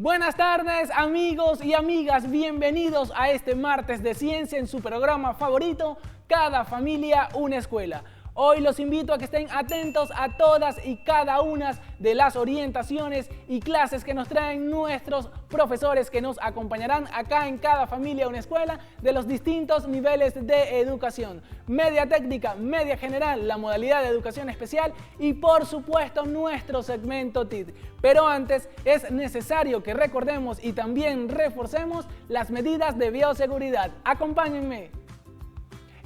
Buenas tardes, amigos y amigas, bienvenidos a este martes de ciencia en su programa favorito, Cada Familia una Escuela. Hoy los invito a que estén atentos a todas y cada una de las orientaciones y clases que nos traen nuestros profesores que nos acompañarán acá en Cada Familia una Escuela de los distintos niveles de educación. Media técnica, media general, la modalidad de educación especial y por supuesto nuestro segmento TID. Pero antes es necesario que recordemos y también reforcemos las medidas de bioseguridad. Acompáñenme.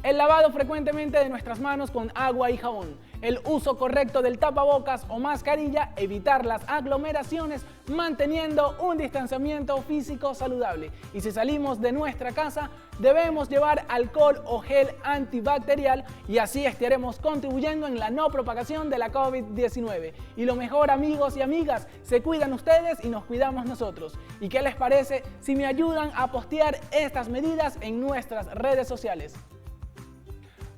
El lavado frecuentemente de nuestras manos con agua y jabón, el uso correcto del tapabocas o mascarilla, evitar las aglomeraciones manteniendo un distanciamiento físico saludable. Y si salimos de nuestra casa, debemos llevar alcohol o gel antibacterial y así estaremos contribuyendo en la no propagación de la COVID-19. Y lo mejor, amigos y amigas, se cuidan ustedes y nos cuidamos nosotros. ¿Y qué les parece si me ayudan a postear estas medidas en nuestras redes sociales?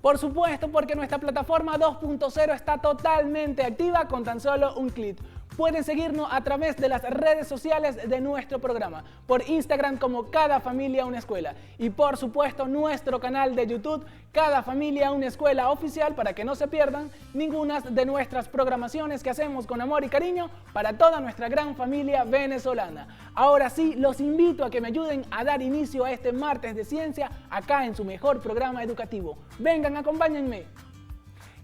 Por supuesto, porque nuestra plataforma 2.0 está totalmente activa con tan solo un clic. Pueden seguirnos a través de las redes sociales de nuestro programa, por Instagram como Cada Familia una Escuela y por supuesto nuestro canal de YouTube Cada Familia una Escuela Oficial para que no se pierdan ninguna de nuestras programaciones que hacemos con amor y cariño para toda nuestra gran familia venezolana. Ahora sí, los invito a que me ayuden a dar inicio a este martes de ciencia acá en su mejor programa educativo. Vengan, acompáñenme.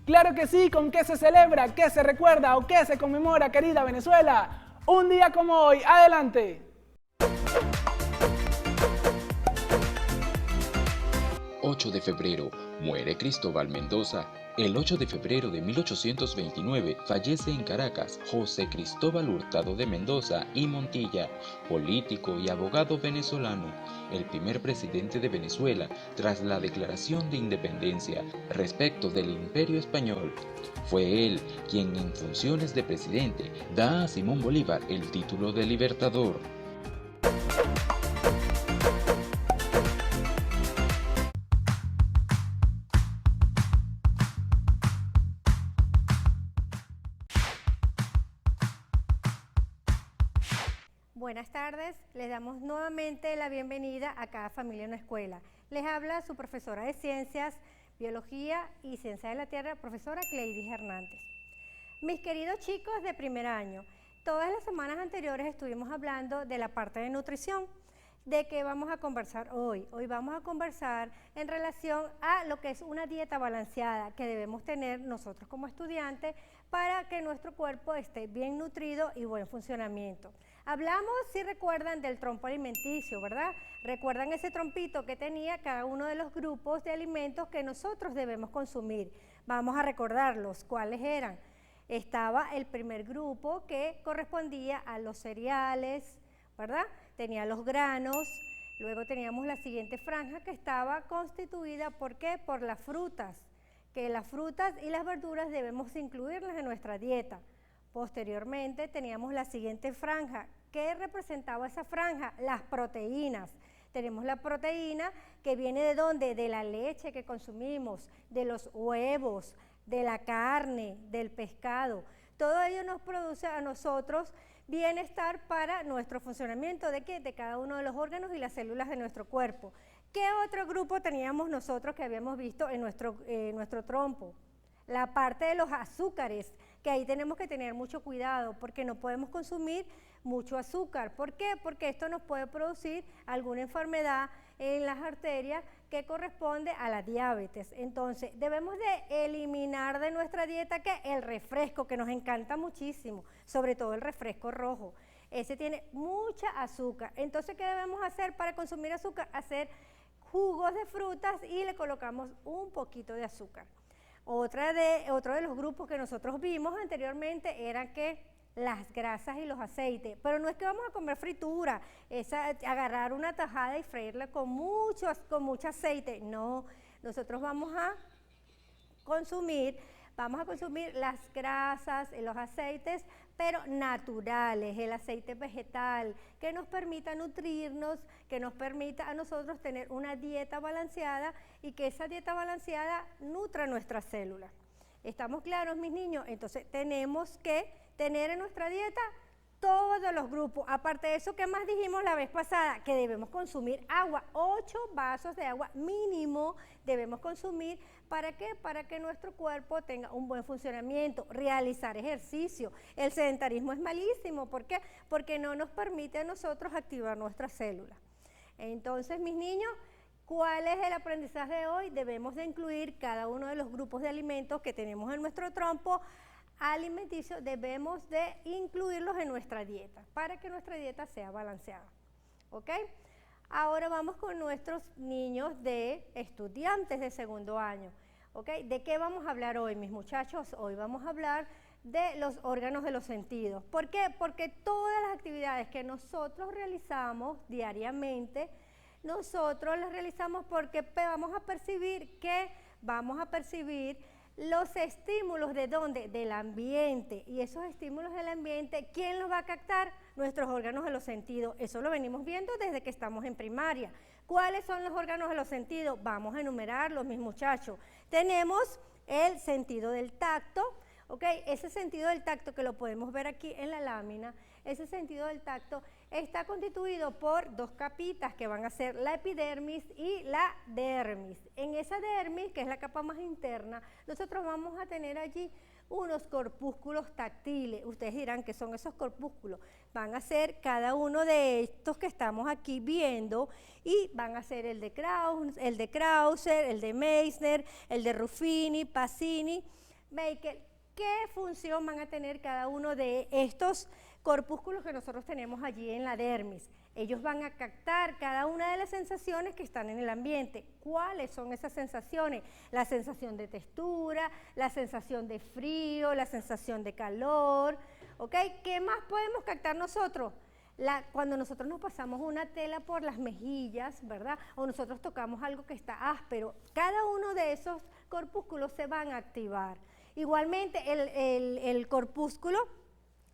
Claro que sí, ¿con qué se celebra, qué se recuerda o qué se conmemora, querida Venezuela? Un día como hoy, adelante. 8 de febrero, muere Cristóbal Mendoza. El 8 de febrero de 1829 fallece en Caracas José Cristóbal Hurtado de Mendoza y Montilla, político y abogado venezolano, el primer presidente de Venezuela tras la declaración de independencia respecto del Imperio Español. Fue él quien en funciones de presidente da a Simón Bolívar el título de Libertador. Buenas tardes, les damos nuevamente la bienvenida a Cada Familia una Escuela. Les habla su profesora de Ciencias, Biología y Ciencia de la Tierra, profesora Cleidis Hernández. Mis queridos chicos de primer año, todas las semanas anteriores estuvimos hablando de la parte de nutrición. ¿De qué vamos a conversar hoy? Hoy vamos a conversar en relación a lo que es una dieta balanceada que debemos tener nosotros como estudiantes para que nuestro cuerpo esté bien nutrido y buen funcionamiento. Hablamos, si recuerdan, del trompo alimenticio, ¿verdad? Recuerdan ese trompito que tenía cada uno de los grupos de alimentos que nosotros debemos consumir. Vamos a recordarlos, ¿cuáles eran? Estaba el primer grupo que correspondía a los cereales, ¿verdad? Tenía los granos, luego teníamos la siguiente franja que estaba constituida, ¿por qué? Por las frutas, que las frutas y las verduras debemos incluirlas en nuestra dieta. Posteriormente teníamos la siguiente franja. ¿Qué representaba esa franja? Las proteínas. Tenemos la proteína que viene ¿de dónde? De la leche que consumimos, de los huevos, de la carne, del pescado. Todo ello nos produce a nosotros bienestar para nuestro funcionamiento. ¿De qué? De cada uno de los órganos y las células de nuestro cuerpo. ¿Qué otro grupo teníamos nosotros que habíamos visto en nuestro trompo? La parte de los azúcares, que ahí tenemos que tener mucho cuidado porque no podemos consumir mucho azúcar. ¿Por qué? Porque esto nos puede producir alguna enfermedad en las arterias que corresponde a la diabetes. Entonces, debemos de eliminar de nuestra dieta ¿qué? El refresco, que nos encanta muchísimo, sobre todo el refresco rojo. Ese tiene mucha azúcar. Entonces, ¿qué debemos hacer para consumir azúcar? Hacer jugos de frutas y le colocamos un poquito de azúcar. Otro de los grupos que nosotros vimos anteriormente era que las grasas y los aceites, pero no es que vamos a comer fritura, es agarrar una tajada y freírla con mucho aceite, no, nosotros vamos a consumir las grasas y los aceites, pero naturales, el aceite vegetal, que nos permita nutrirnos, que nos permita a nosotros tener una dieta balanceada y que esa dieta balanceada nutra nuestras células. ¿Estamos claros, mis niños? Entonces tenemos que tener en nuestra dieta todos los grupos. Aparte de eso, ¿qué más dijimos la vez pasada? Que debemos consumir agua, 8 vasos de agua mínimo debemos consumir. ¿Para qué? Para que nuestro cuerpo tenga un buen funcionamiento, realizar ejercicio. El sedentarismo es malísimo, ¿por qué? Porque no nos permite a nosotros activar nuestras células. Entonces, mis niños, ¿cuál es el aprendizaje de hoy? Debemos de incluir cada uno de los grupos de alimentos que tenemos en nuestro trompo alimenticio, debemos de incluirlos en nuestra dieta para que nuestra dieta sea balanceada. ¿Ok? Ahora vamos con nuestros niños de estudiantes de segundo año. ¿Ok? ¿De qué vamos a hablar hoy, mis muchachos? Hoy vamos a hablar de los órganos de los sentidos. ¿Por qué? Porque todas las actividades que nosotros realizamos diariamente, nosotros las realizamos porque vamos a percibir los estímulos ¿de dónde? Del ambiente. Y esos estímulos del ambiente, ¿quién los va a captar? Nuestros órganos de los sentidos. Eso lo venimos viendo desde que estamos en primaria. ¿Cuáles son los órganos de los sentidos? Vamos a enumerarlos, mis muchachos. Tenemos el sentido del tacto, ¿ok? Ese sentido del tacto que lo podemos ver aquí en la lámina, ese sentido del tacto está constituido por 2 capitas que van a ser la epidermis y la dermis. En esa dermis, que es la capa más interna, nosotros vamos a tener allí unos corpúsculos táctiles. Ustedes dirán ¿qué son esos corpúsculos? Van a ser cada uno de estos que estamos aquí viendo y van a ser el de Krauser, el de Meissner, el de Ruffini, Pacini, Meckel. ¿Qué función van a tener cada uno de estos corpúsculos que nosotros tenemos allí en la dermis? Ellos van a captar cada una de las sensaciones que están en el ambiente. ¿Cuáles son esas sensaciones? La sensación de textura, la sensación de frío, la sensación de calor, ¿ok? ¿Qué más podemos captar nosotros? Cuando nosotros nos pasamos una tela por las mejillas, ¿verdad? O nosotros tocamos algo que está áspero, cada uno de esos corpúsculos se van a activar. Igualmente, el corpúsculo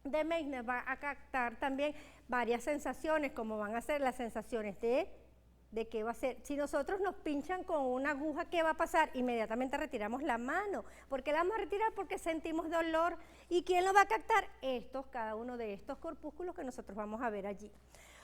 de Meissner va a captar también varias sensaciones, como van a ser las sensaciones de qué va a ser. Si nosotros nos pinchan con una aguja, ¿qué va a pasar? Inmediatamente retiramos la mano. ¿Por qué la vamos a retirar? Porque sentimos dolor. ¿Y quién lo va a captar? Cada uno de estos corpúsculos que nosotros vamos a ver allí.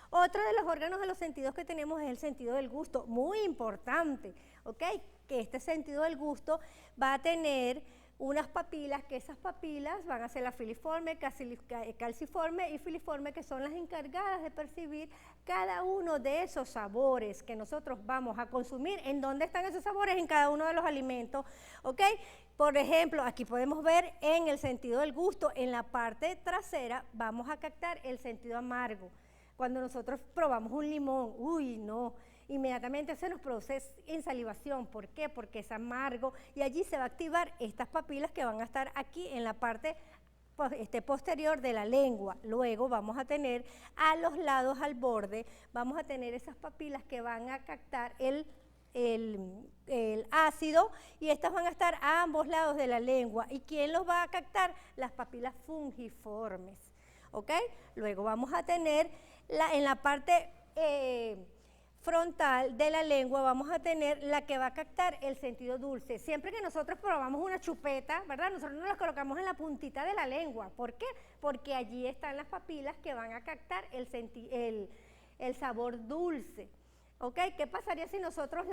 Otro de los órganos de los sentidos que tenemos es el sentido del gusto, muy importante, ¿ok? Que este sentido del gusto va a tener unas papilas, que esas papilas van a ser la filiforme, calciforme y filiforme, que son las encargadas de percibir cada uno de esos sabores que nosotros vamos a consumir. ¿En dónde están esos sabores? En cada uno de los alimentos, ¿ok? Por ejemplo, aquí podemos ver en el sentido del gusto, en la parte trasera vamos a captar el sentido amargo. Cuando nosotros probamos un limón, uy, no, inmediatamente se nos produce insalivación. ¿Por qué? Porque es amargo y allí se va a activar estas papilas que van a estar aquí en la parte posterior de la lengua. Luego vamos a tener a los lados, al borde, vamos a tener esas papilas que van a captar el ácido y estas van a estar a ambos lados de la lengua. ¿Y quién los va a captar? Las papilas fungiformes, ¿ok? Luego vamos a tener en la parte frontal de la lengua vamos a tener la que va a captar el sentido dulce. Siempre que nosotros probamos una chupeta, ¿verdad? Nosotros nos la colocamos en la puntita de la lengua. ¿Por qué? Porque allí están las papilas que van a captar el sabor dulce. ¿Ok? ¿Qué pasaría si nosotros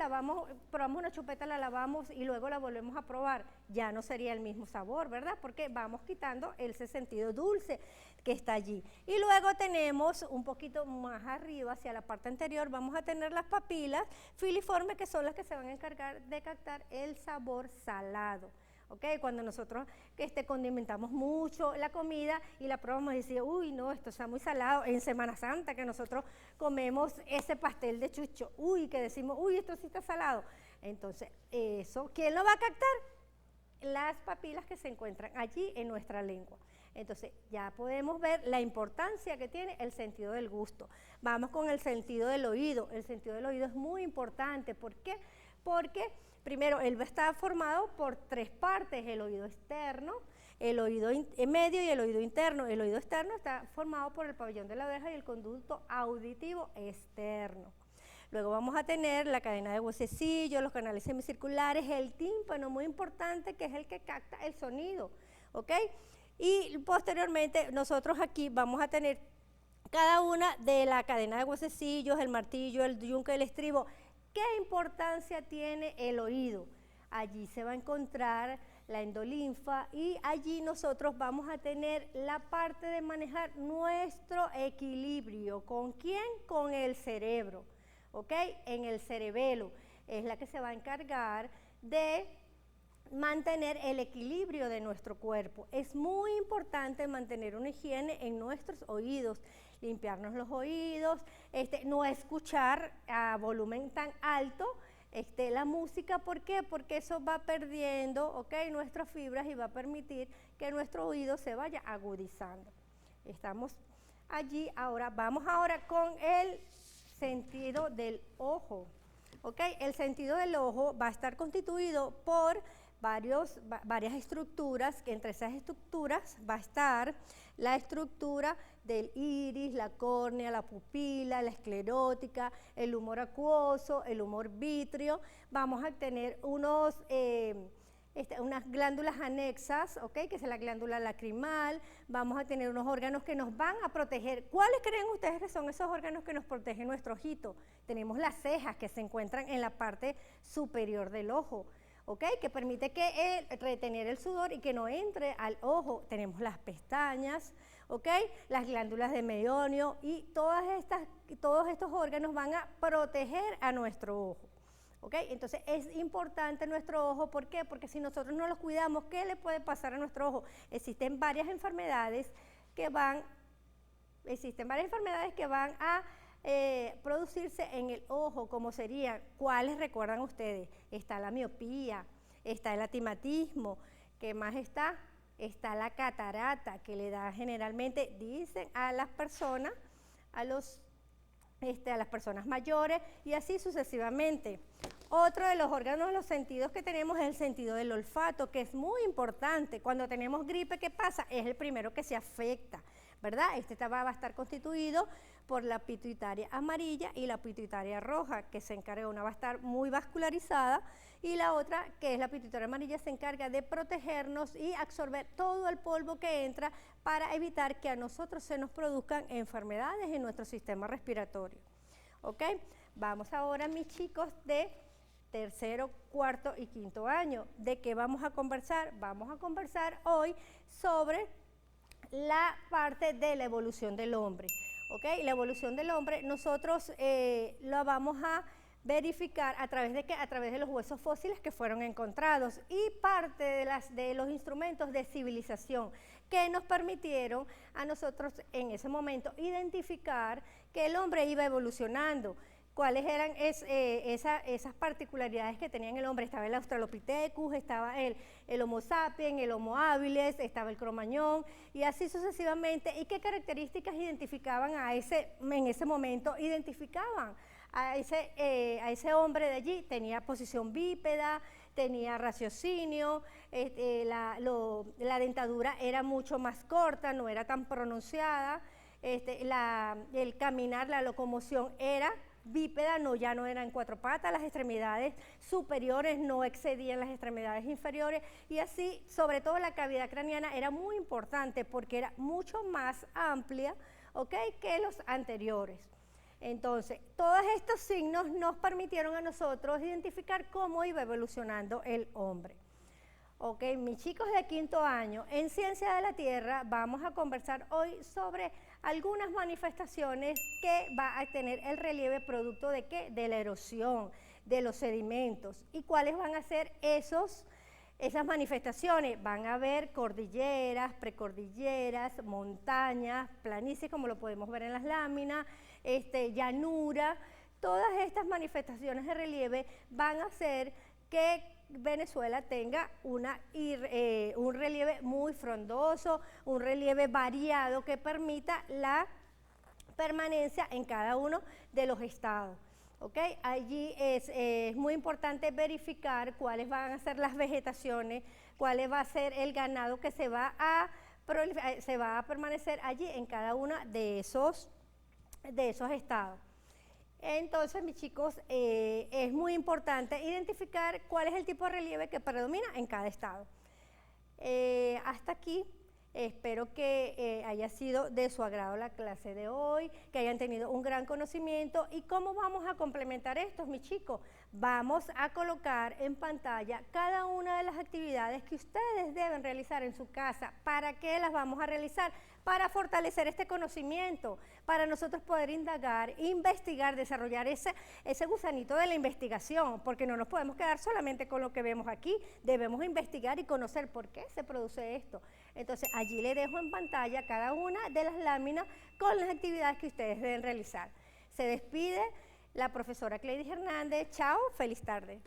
probamos una chupeta, la lavamos y luego la volvemos a probar? Ya no sería el mismo sabor, ¿verdad? Porque vamos quitando ese sentido dulce que está allí. Y luego tenemos un poquito más arriba, hacia la parte anterior, vamos a tener las papilas filiformes, que son las que se van a encargar de captar el sabor salado. ¿Okay? Cuando nosotros condimentamos mucho la comida y la probamos y decimos, uy, no, esto está muy salado. En Semana Santa, que nosotros comemos ese pastel de chucho, uy, que decimos, uy, esto sí está salado. Entonces, eso, ¿quién lo va a captar? Las papilas que se encuentran allí en nuestra lengua. Entonces, ya podemos ver la importancia que tiene el sentido del gusto. Vamos con el sentido del oído. El sentido del oído es muy importante. ¿Por qué? Porque primero, él va a estar formado por 3 partes: el oído externo, el oído medio y el oído interno. El oído externo está formado por el pabellón de la oreja y el conducto auditivo externo. Luego vamos a tener la cadena de huesecillos, los canales semicirculares, el tímpano, muy importante, que es el que capta el sonido, ¿ok? Y posteriormente nosotros aquí vamos a tener cada una de la cadena de huesecillos, el martillo, el yunque, el estribo. ¿Qué importancia tiene el oído? Allí se va a encontrar la endolinfa y allí nosotros vamos a tener la parte de manejar nuestro equilibrio. ¿Con quién? Con el cerebro, ¿ok? En el cerebelo es la que se va a encargar de mantener el equilibrio de nuestro cuerpo. Es muy importante mantener una higiene en nuestros oídos, limpiarnos los oídos, no escuchar a volumen tan alto la música. ¿Por qué? Porque eso va perdiendo, ¿okay?, nuestras fibras y va a permitir que nuestro oído se vaya agudizando. Estamos allí. Ahora vamos con el sentido del ojo. ¿Okay? El sentido del ojo va a estar constituido por varias estructuras, que entre esas estructuras va a estar la estructura del iris, la córnea, la pupila, la esclerótica, el humor acuoso, el humor vítreo. Vamos a tener unas glándulas anexas, ¿okay?, que es la glándula lacrimal. Vamos a tener unos órganos que nos van a proteger. ¿Cuáles creen ustedes que son esos órganos que nos protegen nuestro ojito? Tenemos las cejas, que se encuentran en la parte superior del ojo, ¿okay?, que permite retener el sudor y que no entre al ojo. Tenemos las pestañas, ¿okay?, las glándulas de meionio, y todos estos órganos van a proteger a nuestro ojo. ¿Okay? Entonces es importante nuestro ojo. ¿Por qué? Porque si nosotros no los cuidamos, ¿qué le puede pasar a nuestro ojo? Existen varias enfermedades que van a producirse en el ojo, como serían, ¿cuáles recuerdan ustedes? Está la miopía, está el astigmatismo, ¿qué más está? Está la catarata, que le da generalmente, dicen a las personas, a las personas mayores, y así sucesivamente. Otro de los órganos de los sentidos que tenemos es el sentido del olfato, que es muy importante. Cuando tenemos gripe, ¿qué pasa? Es el primero que se afecta, ¿verdad? Va a estar constituido por la pituitaria amarilla y la pituitaria roja, que se encarga, una va a estar muy vascularizada, y la otra, que es la pituitaria amarilla, se encarga de protegernos y absorber todo el polvo que entra para evitar que a nosotros se nos produzcan enfermedades en nuestro sistema respiratorio. ¿Ok? Vamos ahora, mis chicos, de tercero, cuarto y quinto año. ¿De qué vamos a conversar? Vamos a conversar hoy sobre la parte de la evolución del hombre. ¿Ok? La evolución del hombre nosotros la vamos a verificar a través de ¿qué? A través de los huesos fósiles que fueron encontrados y parte de los instrumentos de civilización que nos permitieron a nosotros en ese momento identificar que el hombre iba evolucionando. ¿Cuáles eran esas particularidades que tenía el hombre? Estaba el Australopithecus, estaba el Homo sapiens, el Homo habilis, estaba el Cromañón, y así sucesivamente. ¿Y qué características identificaban en ese momento? Identificaban a ese hombre de allí. Tenía posición bípeda, tenía raciocinio, la dentadura era mucho más corta, no era tan pronunciada, el caminar, la locomoción era bípeda, ya no eran cuatro patas, las extremidades superiores no excedían las extremidades inferiores, y así, sobre todo la cavidad craneana era muy importante porque era mucho más amplia, ¿okay?, que los anteriores. Entonces, todos estos signos nos permitieron a nosotros identificar cómo iba evolucionando el hombre. Ok, mis chicos de quinto año, en Ciencia de la Tierra vamos a conversar hoy sobre algunas manifestaciones que va a tener el relieve producto de ¿qué? De la erosión, de los sedimentos. ¿Y cuáles van a ser esas manifestaciones? Van a haber cordilleras, precordilleras, montañas, planicies, como lo podemos ver en las láminas, llanura. Todas estas manifestaciones de relieve van a hacer que Venezuela tenga un relieve muy frondoso, un relieve variado que permita la permanencia en cada uno de los estados. ¿Okay? Allí es muy importante verificar cuáles van a ser las vegetaciones, cuál va a ser el ganado que se va a permanecer allí en cada uno de esos estados. Entonces, mis chicos, es muy importante identificar cuál es el tipo de relieve que predomina en cada estado. Hasta aquí Espero que haya sido de su agrado la clase de hoy, que hayan tenido un gran conocimiento. ¿Y cómo vamos a complementar esto, mis chicos? Vamos a colocar en pantalla cada una de las actividades que ustedes deben realizar en su casa. ¿Para qué las vamos a realizar? Para fortalecer este conocimiento, para nosotros poder indagar, investigar, desarrollar ese gusanito de la investigación, porque no nos podemos quedar solamente con lo que vemos aquí, debemos investigar y conocer por qué se produce esto. Entonces, allí le dejo en pantalla cada una de las láminas con las actividades que ustedes deben realizar. Se despide la profesora Cleidis Hernández. Chao, feliz tarde.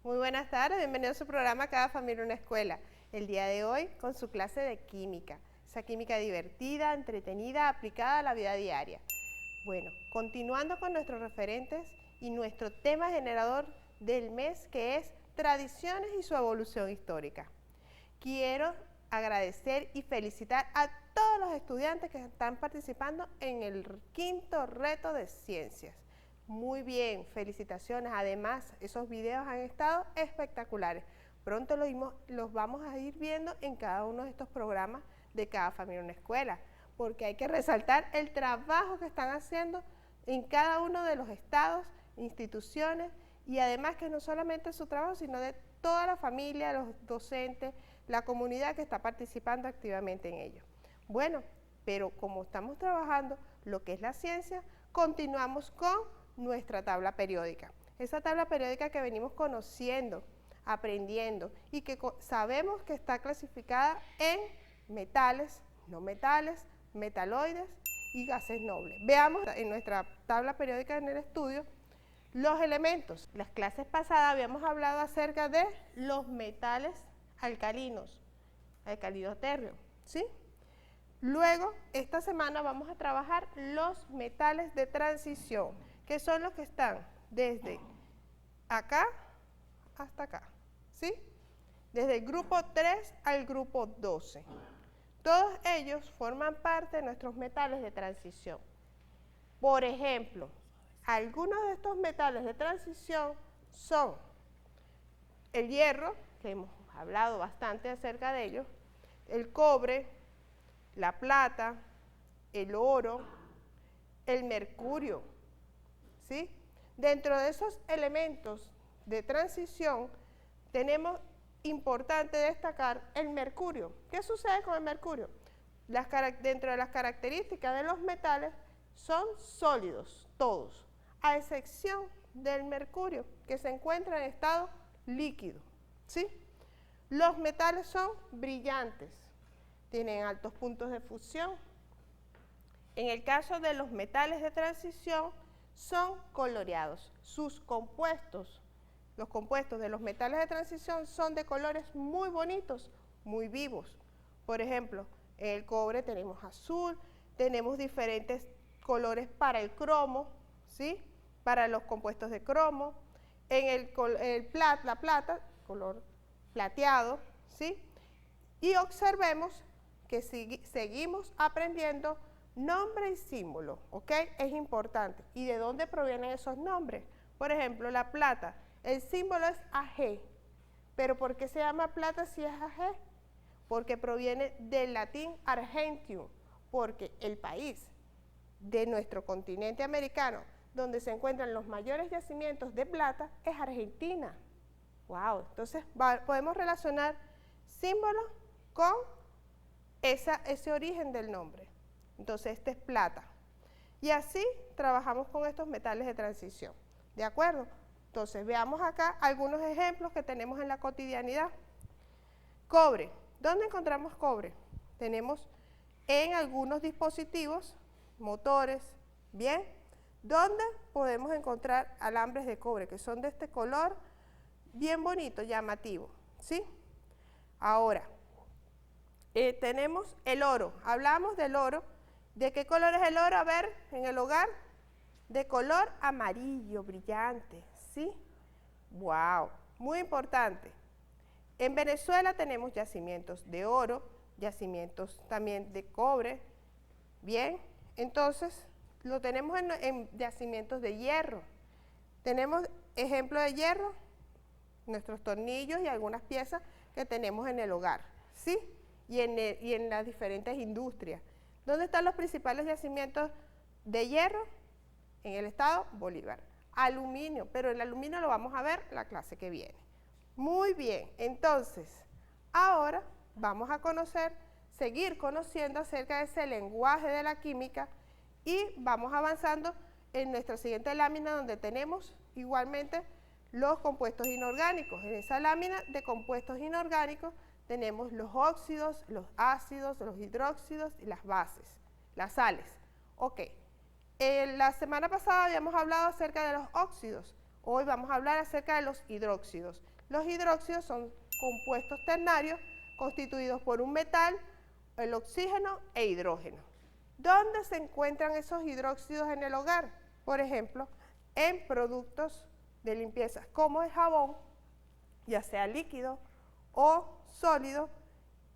Muy buenas tardes, bienvenidos a su programa Cada Familia una Escuela. El día de hoy con su clase de química, esa química divertida, entretenida, aplicada a la vida diaria. Bueno, continuando con nuestros referentes y nuestro tema generador del mes, que es tradiciones y su evolución histórica. Quiero agradecer y felicitar a todos los estudiantes que están participando en el 5º reto de ciencias. Muy bien, felicitaciones. Además, esos videos han estado espectaculares. Pronto los vamos a ir viendo en cada uno de estos programas de Cada Familia una Escuela, porque hay que resaltar el trabajo que están haciendo en cada uno de los estados, instituciones, y además que no solamente su trabajo, sino de toda la familia, los docentes, la comunidad que está participando activamente en ello. Bueno, pero como estamos trabajando lo que es la ciencia, continuamos con nuestra tabla periódica. Esa tabla periódica que venimos conociendo, aprendiendo y que sabemos que está clasificada en metales, no metales, metaloides y gases nobles. Veamos en nuestra tabla periódica en el estudio los elementos. Las clases pasadas habíamos hablado acerca de los metales alcalinos, alcalido térreo, ¿sí? Luego, esta semana vamos a trabajar los metales de transición, que son los que están desde acá hasta acá, ¿sí? Desde el grupo 3 al grupo 12. Todos ellos forman parte de nuestros metales de transición. Por ejemplo, algunos de estos metales de transición son el hierro, que hemos hablado bastante acerca de ellos, el cobre, la plata, el oro, el mercurio, ¿sí? Dentro de esos elementos de transición tenemos importante destacar el mercurio. ¿Qué sucede con el mercurio? Dentro de las características de los metales son sólidos, todos, a excepción del mercurio, que se encuentra en estado líquido, ¿sí? Los metales son brillantes, tienen altos puntos de fusión. En el caso de los metales de transición, son coloreados. Sus compuestos, los compuestos de los metales de transición son de colores muy bonitos, muy vivos. Por ejemplo, en el cobre tenemos azul, tenemos diferentes colores para el cromo, ¿sí? Para los compuestos de cromo. En la plata, color plateado, ¿sí? Y observemos que seguimos aprendiendo nombre y símbolo, ¿ok? Es importante. ¿Y de dónde provienen esos nombres? Por ejemplo, la plata, el símbolo es AG. ¿Pero por qué se llama plata si es AG? Porque proviene del latín argentium, porque el país de nuestro continente americano, donde se encuentran los mayores yacimientos de plata, es Argentina. ¡Wow! Entonces, podemos relacionar símbolos con ese origen del nombre. Entonces, este es plata. Y así trabajamos con estos metales de transición. ¿De acuerdo? Entonces, veamos acá algunos ejemplos que tenemos en la cotidianidad. Cobre. ¿Dónde encontramos cobre? Tenemos en algunos dispositivos, motores, ¿bien? ¿Dónde podemos encontrar alambres de cobre? Que son de este color bien bonito, llamativo, ¿sí? Ahora, tenemos el oro. Hablamos del oro. ¿De qué color es el oro? A ver, en el hogar, de color amarillo brillante, ¿sí? ¡Wow! Muy importante. En Venezuela tenemos yacimientos de oro, yacimientos también de cobre, bien, entonces lo tenemos en yacimientos de hierro. Tenemos ejemplo de hierro, nuestros tornillos y algunas piezas que tenemos en el hogar, ¿sí? Y en las diferentes industrias. ¿Dónde están los principales yacimientos de hierro? En el estado Bolívar. Aluminio, pero el aluminio lo vamos a ver la clase que viene. Muy bien, entonces, ahora vamos a seguir conociendo acerca de ese lenguaje de la química y vamos avanzando en nuestra siguiente lámina donde tenemos igualmente los compuestos inorgánicos. En esa lámina de compuestos inorgánicos tenemos los óxidos, los ácidos, los hidróxidos y las bases, las sales. Ok, la semana pasada habíamos hablado acerca de los óxidos, hoy vamos a hablar acerca de los hidróxidos. Los hidróxidos son compuestos ternarios constituidos por un metal, el oxígeno e hidrógeno. ¿Dónde se encuentran esos hidróxidos en el hogar? Por ejemplo, en productos de limpieza como el jabón, ya sea líquido o sólido,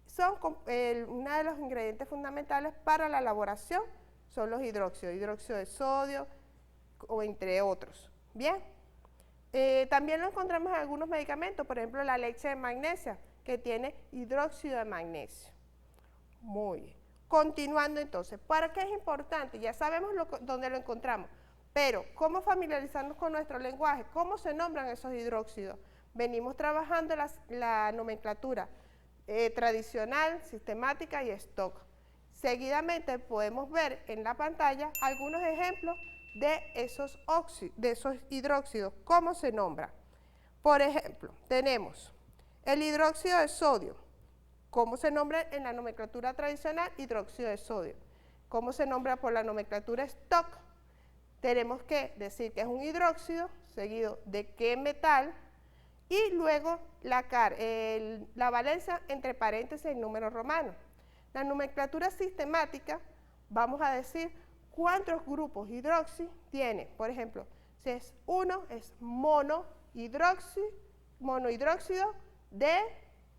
son uno de los ingredientes fundamentales para la elaboración, son los hidróxidos, hidróxido de sodio o entre otros. Bien, también lo encontramos en algunos medicamentos, por ejemplo la leche de magnesia, que tiene hidróxido de magnesio. Muy bien. Continuando entonces, ¿para qué es importante? Ya sabemos dónde lo encontramos, pero ¿cómo familiarizarnos con nuestro lenguaje? ¿Cómo se nombran esos hidróxidos? Venimos trabajando la nomenclatura tradicional, sistemática y stock. Seguidamente podemos ver en la pantalla algunos ejemplos de esos hidróxidos, ¿cómo se nombra? Por ejemplo, tenemos el hidróxido de sodio, ¿cómo se nombra en la nomenclatura tradicional? Hidróxido de sodio. ¿Cómo se nombra por la nomenclatura stock? Tenemos que decir que es un hidróxido, seguido de qué metal, y luego la valencia entre paréntesis y números romanos. La nomenclatura sistemática, vamos a decir cuántos grupos hidroxi tiene. Por ejemplo, si es 1, es monohidróxido de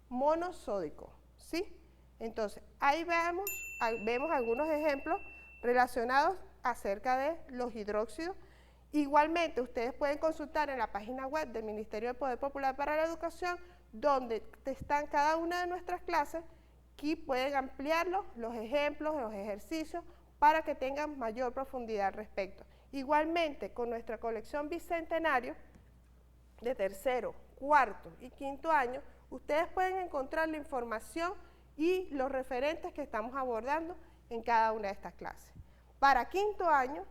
monosódico, ¿sí? Entonces, ahí vemos algunos ejemplos relacionados acerca de los hidróxidos. Igualmente, ustedes pueden consultar en la página web del Ministerio del Poder Popular para la Educación, donde están cada una de nuestras clases, y pueden ampliarlos, los ejemplos, los ejercicios, para que tengan mayor profundidad al respecto. Igualmente, con nuestra colección Bicentenario, de tercero, cuarto y quinto año, ustedes pueden encontrar la información y los referentes que estamos abordando en cada una de estas clases. Para quinto año,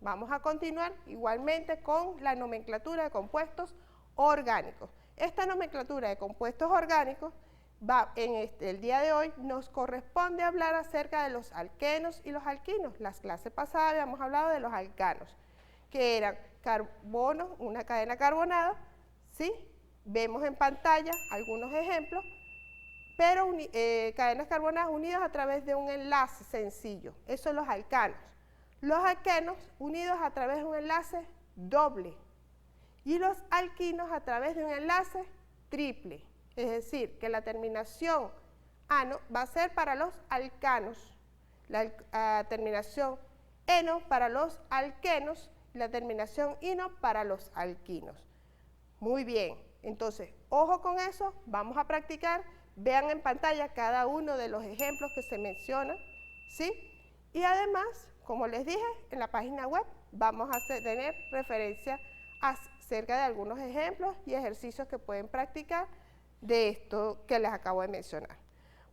vamos a continuar igualmente con la nomenclatura de compuestos orgánicos. Esta nomenclatura de compuestos orgánicos, el día de hoy nos corresponde hablar acerca de los alquenos y los alquinos. Las clases pasadas habíamos hablado de los alcanos, que eran carbono, una cadena carbonada, ¿sí? Vemos en pantalla algunos ejemplos, pero cadenas carbonadas unidas a través de un enlace sencillo. Eso son los alcanos. Los alquenos unidos a través de un enlace doble y los alquinos a través de un enlace triple. Es decir, que la terminación ano va a ser para los alcanos, la terminación eno para los alquenos y la terminación ino para los alquinos. Muy bien, entonces, ojo con eso, vamos a practicar, vean en pantalla cada uno de los ejemplos que se mencionan, ¿sí? Y además, como les dije, en la página web vamos a tener referencia acerca de algunos ejemplos y ejercicios que pueden practicar de esto que les acabo de mencionar.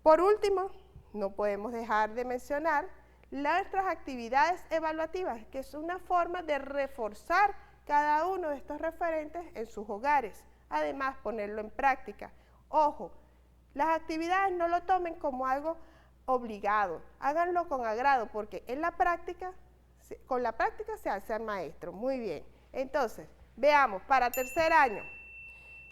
Por último, no podemos dejar de mencionar nuestras actividades evaluativas, que es una forma de reforzar cada uno de estos referentes en sus hogares, además ponerlo en práctica. Ojo, las actividades no lo tomen como algo obligado, háganlo con agrado, porque en la práctica, con la práctica se hace al maestro. Muy bien, entonces, veamos, para tercer año,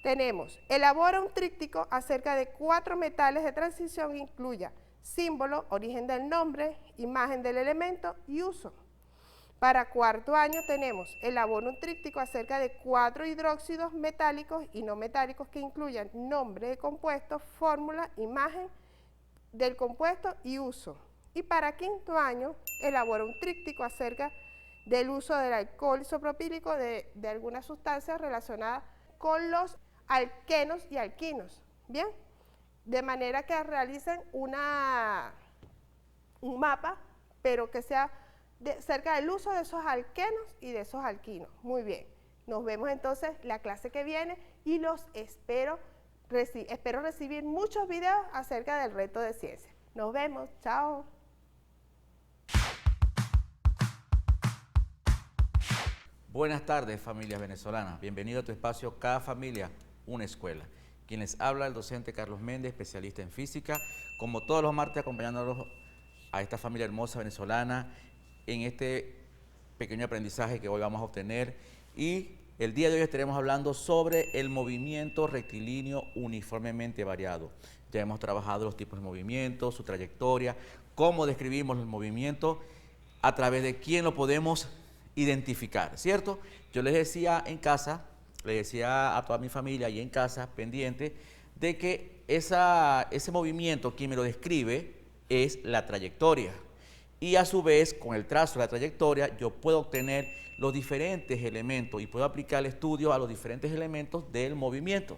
tenemos, elabora un tríptico acerca de 4 metales de transición, incluya símbolo, origen del nombre, imagen del elemento y uso. Para cuarto año tenemos elabora un tríptico acerca de 4 hidróxidos metálicos y no metálicos que incluyan nombre de compuesto, fórmula, imagen del compuesto y uso. Y para quinto año elabora un tríptico acerca del uso del alcohol isopropílico de algunas sustancias relacionadas con los alquenos y alquinos. Bien, de manera que realicen un mapa, pero que sea cerca del uso de esos alquenos y de esos alquinos. Muy bien, nos vemos entonces la clase que viene y los espero recibir muchos videos acerca del reto de ciencia. Nos vemos, chao. Buenas tardes, familias venezolanas. Bienvenido a tu espacio Cada Familia, una escuela. Quien les habla, el docente Carlos Méndez, especialista en física, como todos los martes acompañándolos a esta familia hermosa venezolana en este pequeño aprendizaje que hoy vamos a obtener. Y el día de hoy estaremos hablando sobre el movimiento rectilíneo uniformemente variado. Ya hemos trabajado los tipos de movimientos, su trayectoria, cómo describimos el movimiento, a través de quién lo podemos identificar, ¿cierto? Yo les decía en casa, les decía a toda mi familia y en casa, pendiente, de que ese movimiento, quien me lo describe, es la trayectoria. Y a su vez, con el trazo de la trayectoria, yo puedo obtener los diferentes elementos y puedo aplicar el estudio a los diferentes elementos del movimiento.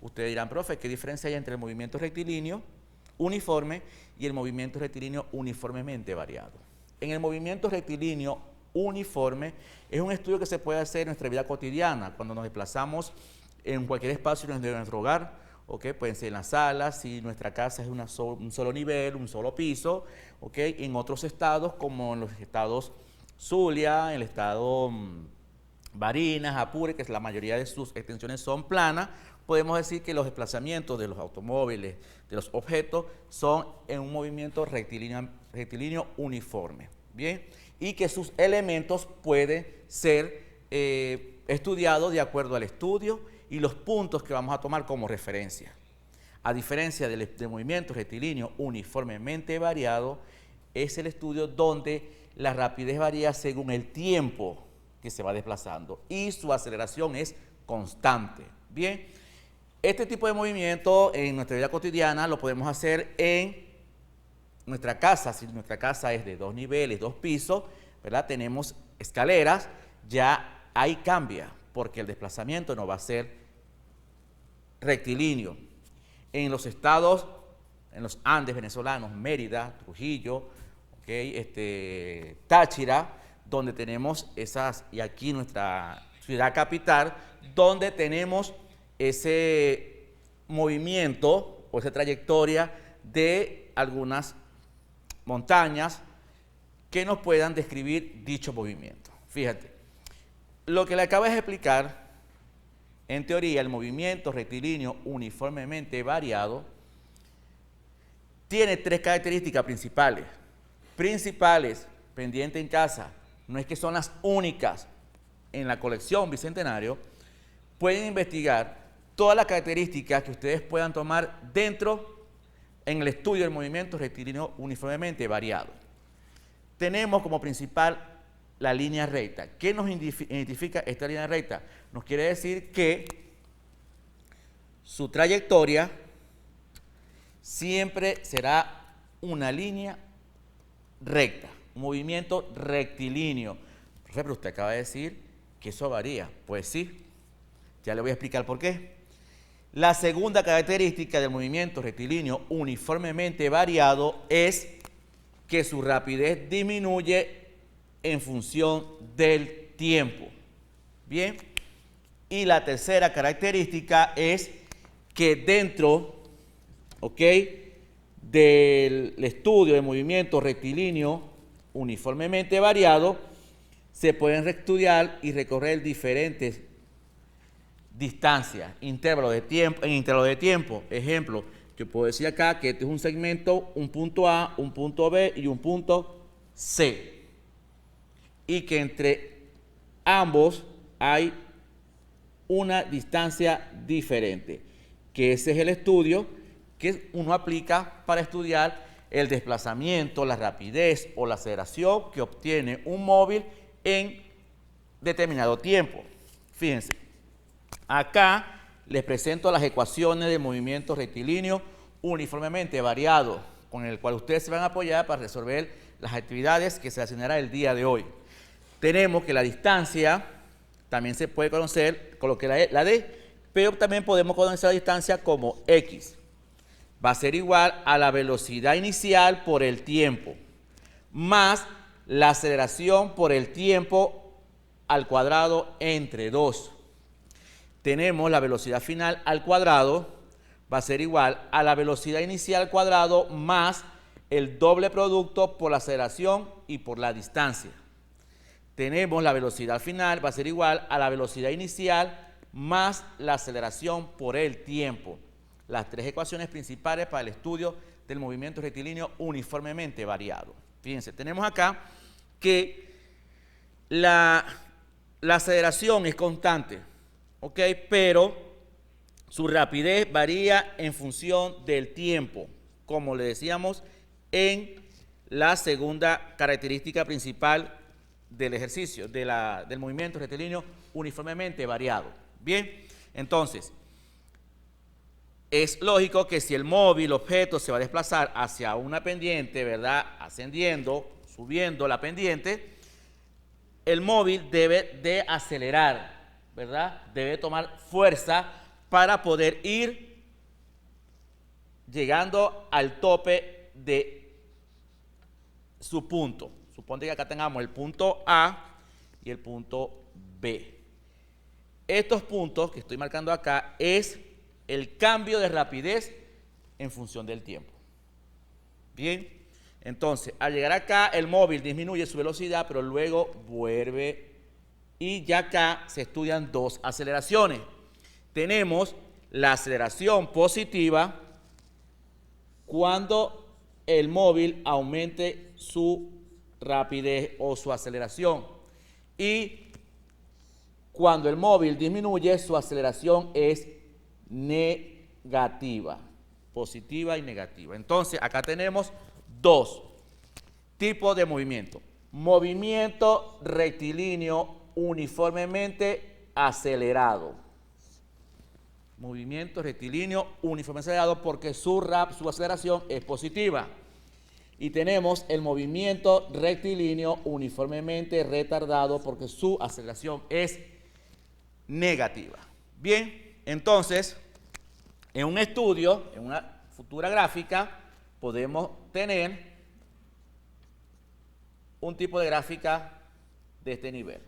Ustedes dirán, profe, ¿qué diferencia hay entre el movimiento rectilíneo uniforme y el movimiento rectilíneo uniformemente variado? En el movimiento rectilíneo uniforme es un estudio que se puede hacer en nuestra vida cotidiana, cuando nos desplazamos en cualquier espacio de nuestro hogar, ¿okay? Pueden ser en la sala, si nuestra casa es un solo nivel, un solo piso, ¿okay? En otros estados, como en los estados Zulia, en el estado Barinas, Apure, que la mayoría de sus extensiones son planas, podemos decir que los desplazamientos de los automóviles, de los objetos, son en un movimiento rectilíneo uniforme, ¿bien? Y que sus elementos pueden ser estudiados de acuerdo al estudio y los puntos que vamos a tomar como referencia. A diferencia del movimiento rectilíneo uniformemente variado, es el estudio donde la rapidez varía según el tiempo que se va desplazando y su aceleración es constante. Bien, este tipo de movimiento en nuestra vida cotidiana lo podemos hacer en nuestra casa. Si nuestra casa es de 2 niveles, 2 pisos, ¿verdad? Tenemos escaleras, ya ahí cambia, porque el desplazamiento no va a ser rectilíneo. En los estados, en los Andes venezolanos, Mérida, Trujillo, Táchira, donde tenemos esas, y aquí nuestra ciudad capital, donde tenemos ese movimiento o esa trayectoria de algunas montañas que nos puedan describir dicho movimiento. Fíjate, lo que le acabo de explicar, en teoría, el movimiento rectilíneo uniformemente variado tiene 3 características principales, pendiente en casa, no es que son las únicas. En la colección Bicentenario pueden investigar todas las características que ustedes puedan tomar dentro en el estudio del movimiento rectilíneo uniformemente variado. Tenemos como principal la línea recta. ¿Qué nos identifica esta línea recta? Nos quiere decir que su trayectoria siempre será una línea recta, un movimiento rectilíneo. Por ejemplo, usted acaba de decir que eso varía. Pues sí, ya le voy a explicar por qué. La segunda característica del movimiento rectilíneo uniformemente variado es que su rapidez disminuye en función del tiempo. Bien, y la tercera característica es que dentro, del estudio de movimiento rectilíneo uniformemente variado, se pueden estudiar y recorrer diferentes distancias, intervalos de tiempo. Ejemplo, yo puedo decir acá que este es un segmento, un punto A, un punto B y un punto C. Y que entre ambos hay una distancia diferente. Que ese es el estudio que uno aplica para estudiar el desplazamiento, la rapidez o la aceleración que obtiene un móvil en determinado tiempo. Fíjense, acá les presento las ecuaciones de movimiento rectilíneo uniformemente variado, con el cual ustedes se van a apoyar para resolver las actividades que se asignará el día de hoy. Tenemos que la distancia también se puede conocer, coloqué la D, pero también podemos conocer la distancia como X. Va a ser igual a la velocidad inicial por el tiempo, más la aceleración por el tiempo al cuadrado entre 2. Tenemos la velocidad final al cuadrado, va a ser igual a la velocidad inicial al cuadrado más el doble producto por la aceleración y por la distancia. Tenemos la velocidad final, va a ser igual a la velocidad inicial más la aceleración por el tiempo. Las tres ecuaciones principales para el estudio del movimiento rectilíneo uniformemente variado. Fíjense, tenemos acá que la aceleración es constante, ¿ok? Pero su rapidez varía en función del tiempo, como le decíamos en la segunda característica principal del ejercicio, del movimiento rectilíneo uniformemente variado. Bien, entonces, es lógico que si el móvil, objeto, se va a desplazar hacia una pendiente, ¿verdad? Ascendiendo, subiendo la pendiente, el móvil debe de acelerar, ¿verdad? Debe tomar fuerza para poder ir llegando al tope de su punto. Suponte que acá tengamos el punto A y el punto B. Estos puntos que estoy marcando acá es el cambio de rapidez en función del tiempo. Bien, entonces al llegar acá el móvil disminuye su velocidad, pero luego vuelve y ya acá se estudian dos aceleraciones. Tenemos la aceleración positiva cuando el móvil aumente su rapidez o su aceleración, y cuando el móvil disminuye su aceleración es negativa, positiva y negativa. Entonces acá tenemos dos tipos de movimiento: movimiento rectilíneo uniformemente acelerado, movimiento rectilíneo uniformemente acelerado porque su aceleración es positiva. Y tenemos el movimiento rectilíneo uniformemente retardado porque su aceleración es negativa. Bien, entonces, en un estudio, en una futura gráfica, podemos tener un tipo de gráfica de este nivel.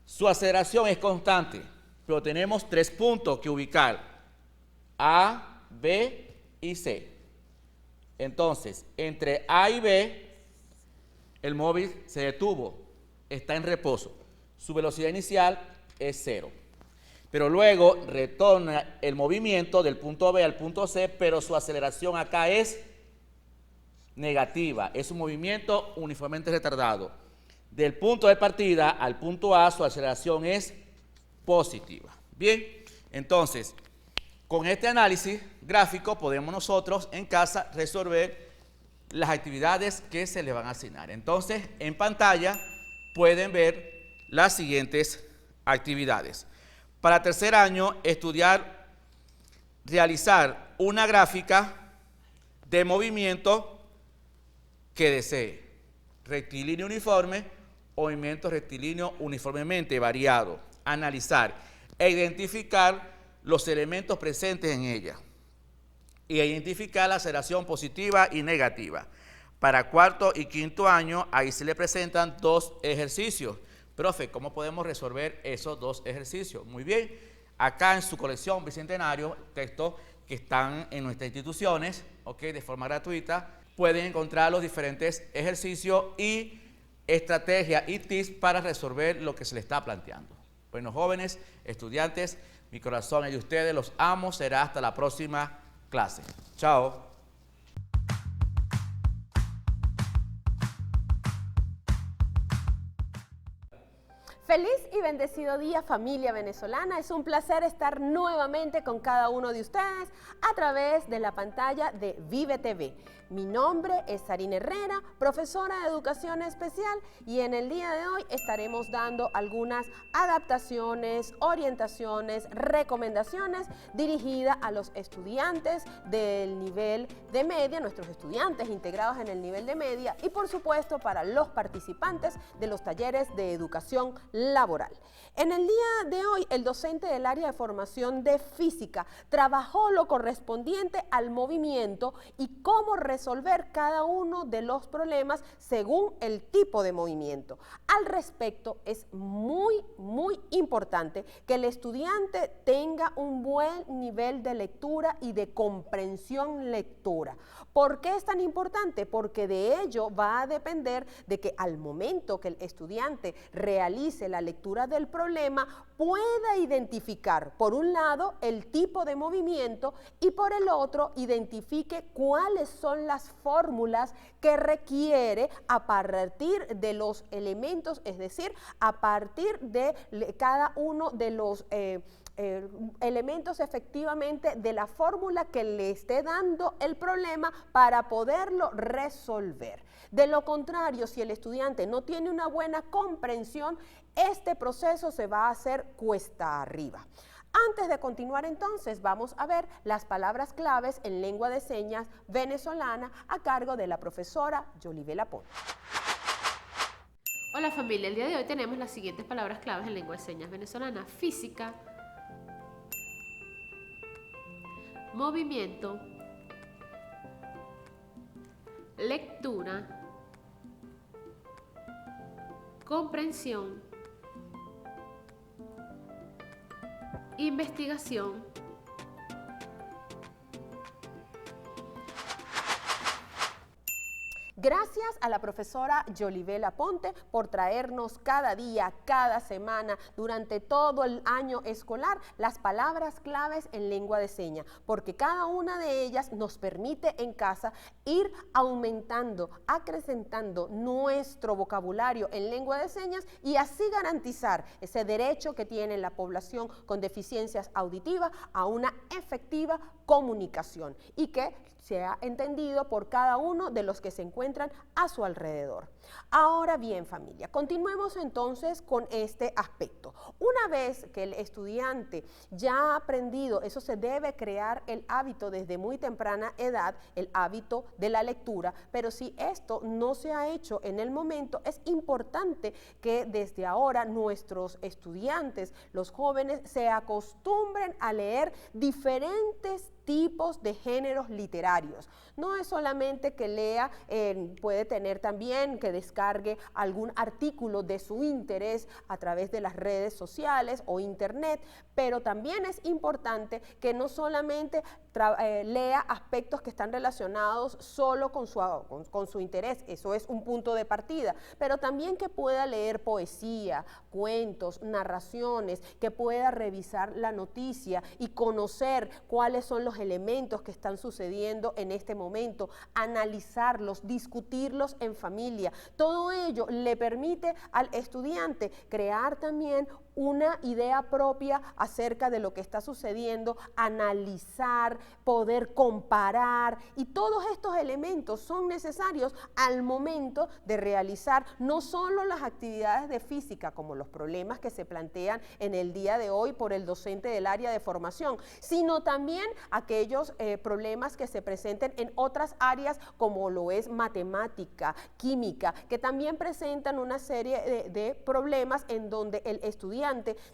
Su aceleración es constante, pero tenemos tres puntos que ubicar: A, B y C. Entonces, entre A y B, el móvil se detuvo, está en reposo. Su velocidad inicial es 0. Pero luego retorna el movimiento del punto B al punto C, pero su aceleración acá es negativa. Es un movimiento uniformemente retardado. Del punto de partida al punto A, su aceleración es positiva. Bien, entonces, con este análisis gráfico podemos nosotros en casa resolver las actividades que se les van a asignar. Entonces, en pantalla pueden ver las siguientes actividades. Para tercer año, realizar una gráfica de movimiento que desee: rectilíneo uniforme o movimiento rectilíneo uniformemente variado. Analizar e identificar los elementos presentes en ella y identificar la aceleración positiva y negativa. Para cuarto y quinto año, ahí se le presentan dos ejercicios. Profe, ¿cómo podemos resolver esos dos ejercicios? Muy bien, acá en su colección Bicentenario, textos que están en nuestras instituciones, de forma gratuita, pueden encontrar los diferentes ejercicios y estrategias y tips para resolver lo que se les está planteando. Bueno, jóvenes, estudiantes, mi corazón es de ustedes, los amo, será hasta la próxima clase. Chao. Feliz y bendecido día, familia venezolana. Es un placer estar nuevamente con cada uno de ustedes a través de la pantalla de Vive TV. Mi nombre es Sarina Herrera, profesora de Educación Especial, y en el día de hoy estaremos dando algunas adaptaciones, orientaciones, recomendaciones dirigidas a los estudiantes del nivel de media, nuestros estudiantes integrados en el nivel de media, y por supuesto para los participantes de los talleres de educación laboral. En el día de hoy, el docente del área de formación de física trabajó lo correspondiente al movimiento y cómo resolver cada uno de los problemas según el tipo de movimiento. Al respecto, es muy importante que el estudiante tenga un buen nivel de lectura y de comprensión lectora. ¿Por qué es tan importante? Porque de ello va a depender de que al momento que el estudiante realice la lectura del problema, pueda identificar, por un lado, el tipo de movimiento y por el otro, identifique cuáles son las fórmulas que requiere a partir de los elementos, es decir, a partir de cada uno de los elementos efectivamente de la fórmula que le esté dando el problema para poderlo resolver. De lo contrario, si el estudiante no tiene una buena comprensión, este proceso se va a hacer cuesta arriba. Antes de continuar entonces, vamos a ver las palabras claves en lengua de señas venezolana a cargo de la profesora Yolibel Aponte. Hola familia, el día de hoy tenemos las siguientes palabras claves en lengua de señas venezolana: física, movimiento, lectura, comprensión, investigación, Gracias a la profesora Yolibel Aponte por traernos cada día, cada semana, durante todo el año escolar, las palabras claves en lengua de señas, porque cada una de ellas nos permite en casa ir aumentando, acrecentando nuestro vocabulario en lengua de señas y así garantizar ese derecho que tiene la población con deficiencias auditivas a una efectiva comunicación y que sea entendido por cada uno de los que se encuentran a su alrededor. Ahora bien, familia, continuemos entonces con este aspecto. Una vez que el estudiante ya ha aprendido, eso se debe crear el hábito desde muy temprana edad, el hábito de la lectura, pero si esto no se ha hecho en el momento, es importante que desde ahora nuestros estudiantes, los jóvenes, se acostumbren a leer diferentes tipos de géneros literarios. No es solamente que lea, puede tener también que descargue algún artículo de su interés a través de las redes sociales o internet, pero también es importante que no solamente lea aspectos que están relacionados solo con su interés, eso es un punto de partida, pero también que pueda leer poesía, cuentos, narraciones, que pueda revisar la noticia y conocer cuáles son los elementos que están sucediendo en este momento, analizarlos, discutirlos en familia. Todo ello le permite al estudiante crear también una idea propia acerca de lo que está sucediendo, analizar, poder comparar, y todos estos elementos son necesarios al momento de realizar no solo las actividades de física, como los problemas que se plantean en el día de hoy por el docente del área de formación, sino también aquellos problemas que se presenten en otras áreas como lo es matemática, química, que también presentan una serie de problemas en donde el estudiante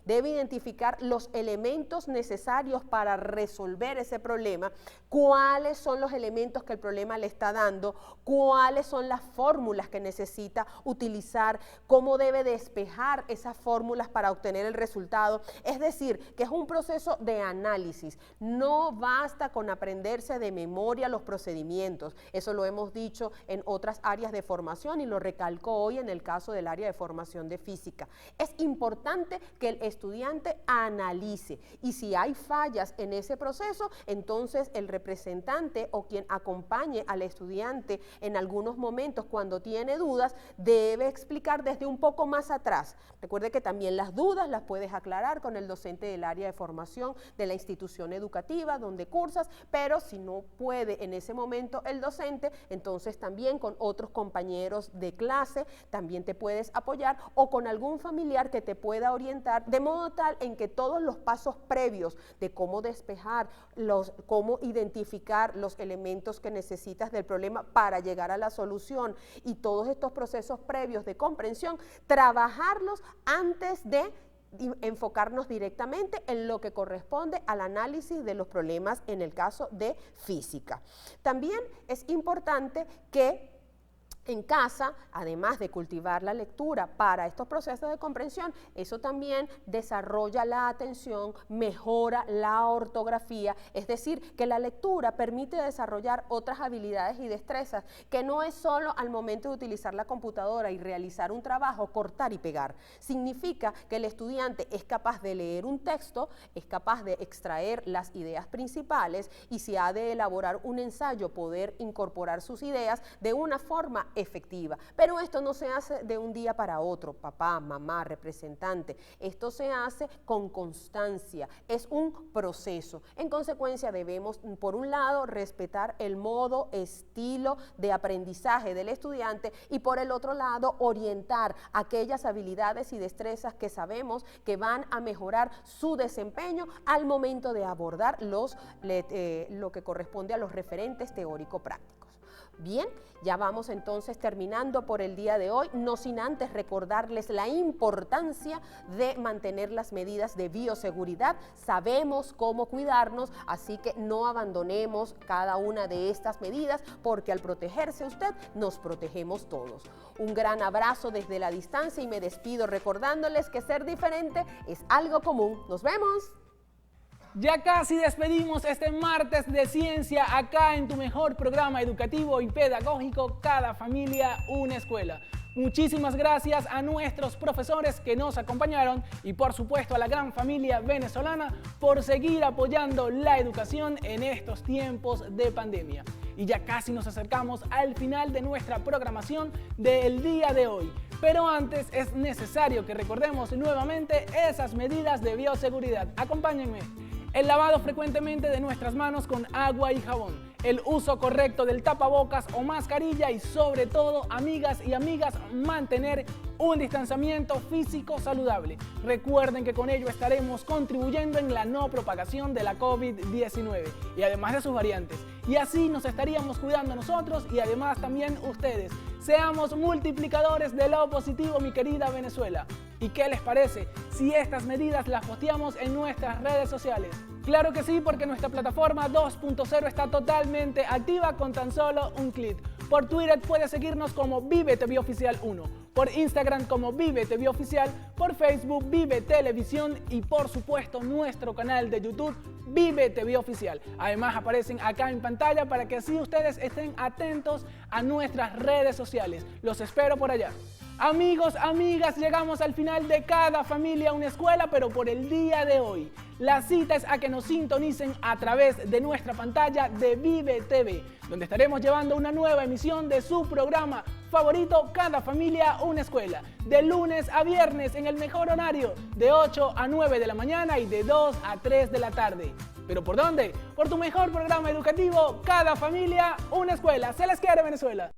debe identificar los elementos necesarios para resolver ese problema, cuáles son los elementos que el problema le está dando, cuáles son las fórmulas que necesita utilizar, cómo debe despejar esas fórmulas para obtener el resultado. Es decir, que es un proceso de análisis. No basta con aprenderse de memoria los procedimientos. Eso lo hemos dicho en otras áreas de formación y lo recalcó hoy en el caso del área de formación de física. Es importante que el estudiante analice y si hay fallas en ese proceso, entonces el representante o quien acompañe al estudiante en algunos momentos cuando tiene dudas debe explicar desde un poco más atrás. Recuerde que también las dudas las puedes aclarar con el docente del área de formación de la institución educativa donde cursas, pero si no puede en ese momento el docente, entonces también con otros compañeros de clase también te puedes apoyar o con algún familiar que te pueda orientar de modo tal en que todos los pasos previos de cómo despejar, cómo identificar los elementos que necesitas del problema para llegar a la solución y todos estos procesos previos de comprensión, trabajarlos antes de enfocarnos directamente en lo que corresponde al análisis de los problemas en el caso de física. También es importante que en casa, además de cultivar la lectura para estos procesos de comprensión, eso también desarrolla la atención, mejora la ortografía, es decir, que la lectura permite desarrollar otras habilidades y destrezas, que no es solo al momento de utilizar la computadora y realizar un trabajo, cortar y pegar. Significa que el estudiante es capaz de leer un texto, es capaz de extraer las ideas principales y si ha de elaborar un ensayo, poder incorporar sus ideas de una forma efectiva. Pero esto no se hace de un día para otro, papá, mamá, representante. Esto se hace con constancia, es un proceso. En consecuencia, debemos, por un lado, respetar el modo, estilo de aprendizaje del estudiante y por el otro lado, orientar aquellas habilidades y destrezas que sabemos que van a mejorar su desempeño al momento de abordar lo que corresponde a los referentes teórico-prácticos. Bien, ya vamos entonces terminando por el día de hoy, no sin antes recordarles la importancia de mantener las medidas de bioseguridad. Sabemos cómo cuidarnos, así que no abandonemos cada una de estas medidas, porque al protegerse usted, nos protegemos todos. Un gran abrazo desde la distancia y me despido recordándoles que ser diferente es algo común. ¡Nos vemos! Ya casi despedimos este martes de ciencia acá en tu mejor programa educativo y pedagógico, Cada Familia, una Escuela. Muchísimas gracias a nuestros profesores que nos acompañaron y por supuesto a la gran familia venezolana por seguir apoyando la educación en estos tiempos de pandemia. Y ya casi nos acercamos al final de nuestra programación del día de hoy. Pero antes es necesario que recordemos nuevamente esas medidas de bioseguridad. Acompáñenme. El lavado frecuentemente de nuestras manos con agua y jabón, el uso correcto del tapabocas o mascarilla y sobre todo, amigas y amigas, mantener un distanciamiento físico saludable. Recuerden que con ello estaremos contribuyendo en la no propagación de la COVID-19 y además de sus variantes. Y así nos estaríamos cuidando nosotros y además también ustedes. Seamos multiplicadores de lo positivo, mi querida Venezuela. ¿Y qué les parece si estas medidas las posteamos en nuestras redes sociales? Claro que sí, porque nuestra plataforma 2.0 está totalmente activa con tan solo un clic. Por Twitter puedes seguirnos como Vive TV Oficial 1, por Instagram como Vive TV Oficial, por Facebook Vive Televisión y por supuesto nuestro canal de YouTube Vive TV Oficial. Además aparecen acá en pantalla para que así ustedes estén atentos a nuestras redes sociales. Los espero por allá. Amigos, amigas, llegamos al final de Cada Familia, una Escuela, pero por el día de hoy. La cita es a que nos sintonicen a través de nuestra pantalla de Vive TV, donde estaremos llevando una nueva emisión de su programa favorito, Cada Familia, una Escuela, de lunes a viernes en el mejor horario, de 8 a 9 de la mañana y de 2 a 3 de la tarde. ¿Pero por dónde? Por tu mejor programa educativo, Cada Familia, una Escuela. Se les quiere, Venezuela.